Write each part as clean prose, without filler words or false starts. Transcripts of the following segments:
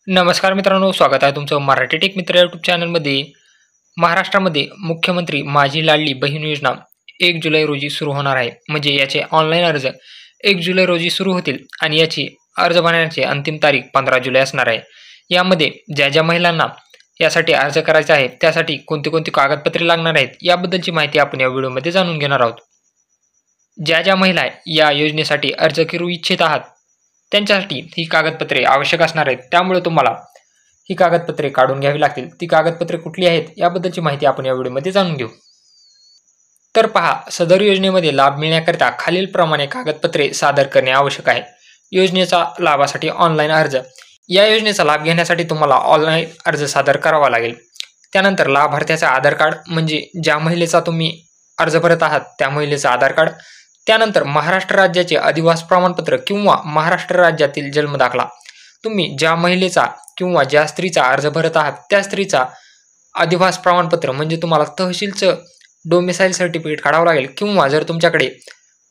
नमस्कार मित्रांनो, स्वागत आहे तुमचं मराठी टेक मित्र यूट्यूब चॅनलमध्ये. महाराष्ट्रामध्ये मुख्यमंत्री माझी लाडली बहीण योजना 1 जुलै रोजी सुरू होणार आहे. म्हणजे याचे ऑनलाईन अर्ज 1 जुलै रोजी सुरू होतील आणि याची अर्ज भरण्याची अंतिम तारीख 15 जुलै असणार आहे. यामध्ये ज्या ज्या महिलांना यासाठी अर्ज करायचा आहे त्यासाठी कोणती कोणती कागदपत्रे लागणार आहेत याबद्दलची माहिती आपण या व्हिडिओमध्ये जाणून घेणार आहोत. ज्या ज्या महिला या योजनेसाठी अर्ज करू इच्छित आहात त्यांच्यासाठी ही कागदपत्रे आवश्यक असणार आहेत. त्यामुळे तुम्हाला ही कागदपत्रे काढून घ्यावी लागतील. ती कागदपत्रे कुठली आहेत याबद्दलची माहिती आपण या व्हिडिओमध्ये जाणून घेऊ. तर पहा, सदर योजनेमध्ये लाभ मिळण्याकरिता खालीलप्रमाणे कागदपत्रे सादर करणे आवश्यक आहे. योजनेचा लाभासाठी ऑनलाईन अर्ज. या योजनेचा लाभ घेण्यासाठी तुम्हाला ऑनलाईन अर्ज सादर करावा लागेल. त्यानंतर लाभार्थ्याचा आधार कार्ड, म्हणजे ज्या महिलेचा तुम्ही अर्ज भरत आहात त्या महिलेचा आधार कार्ड. त्यानंतर महाराष्ट्र राज्याचे अधिवास प्रमाणपत्र किंवा महाराष्ट्र राज्यातील जन्मदाखला. तुम्ही ज्या महिलेचा किंवा ज्या स्त्रीचा अर्ज भरत आहात त्या स्त्रीचा अधिवास प्रमाणपत्र, म्हणजे तुम्हाला तहसीलचं डोमिसाईल सर्टिफिकेट काढावं लागेल, किंवा जर तुमच्याकडे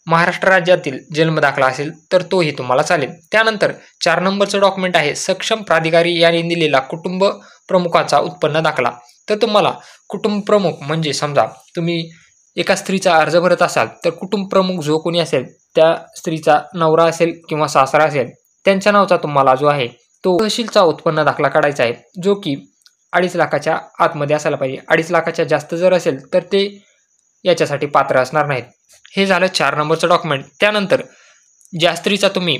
महाराष्ट्र राज्यातील जन्मदाखला असेल तर तोही तुम्हाला चालेल. त्यानंतर 4 नंबरचं डॉक्युमेंट आहे सक्षम प्राधिकारी यांनी दिलेला कुटुंब प्रमुखाचा उत्पन्न दाखला. तर तुम्हाला कुटुंब प्रमुख, म्हणजे समजा तुम्ही एका स्त्रीचा अर्ज भरत असाल तर कुटुंब प्रमुख जो कोणी असेल त्या स्त्रीचा नवरा असेल किंवा सासरा असेल त्यांच्या नावाचा तुम्हाला जो आहे तो तहसीलचा उत्पन्न दाखला काढायचा आहे, जो की 2.5 लाखाच्या आतमध्ये असायला पाहिजे. 2.5 लाखाच्या जास्त जर असेल तर ते याच्यासाठी पात्र असणार नाहीत. हे झालं 4 नंबरचं डॉक्युमेंट. त्यानंतर ज्या स्त्रीचा तुम्ही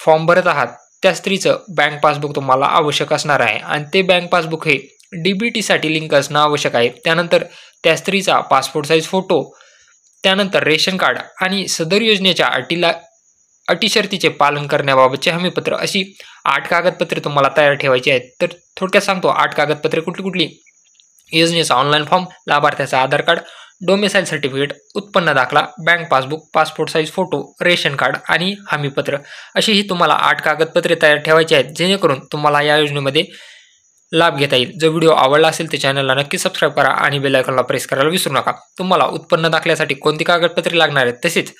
फॉर्म भरत आहात त्या स्त्रीचं बँक पासबुक तुम्हाला आवश्यक असणार आहे आणि ते बँक पासबुक हे DBTसाठी लिंक असणं आवश्यक आहे. त्यानंतर त्या स्त्रीचा पासपोर्ट साईज फोटो, त्यानंतर रेशन कार्ड आणि सदर योजनेच्या अटी शर्तीचे पालन करण्याबाबतचे हमीपत्र, अशी 8 कागदपत्रे तुम्हाला तयार ठेवायची आहेत. तर थोडक्यात सांगतो 8 कागदपत्रे कुठली कुठली. योजनेचा ऑनलाईन फॉर्म, लाभार्थ्याचा आधार कार्ड, डोमिसाईल सर्टिफिकेट, उत्पन्न दाखला, bank passbook, passport size photo, ration card आणि हमीपत्र, अशी ही तुम्हाला 8 कागदपत्रे तयार ठेवायची आहेत, जेणेकरून तुम्हाला या योजनेमध्ये लाभ घेता येईल. जर व्हिडिओ आवडला असेल तर चॅनलला नक्की सबस्क्राईब करा आणि बेल आयकॉनला प्रेस करायला विसरू नका. तुम्हाला उत्पन्न दाखल्यासाठी कोणती कागदपत्रे लागणार आहेत, तसेच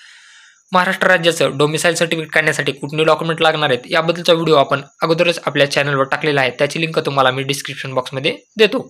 महाराष्ट्र राज्याचं डोमिसाईल सर्टिफिकेट काढण्यासाठी कुठली डॉक्युमेंट लागणार आहेत याबद्दलचा व्हिडिओ आपण अगोदरच आपल्या चॅनलवर टाकलेला आहे. त्याची लिंक तुम्हाला मी डिस्क्रिप्शन बॉक्समध्ये देतो.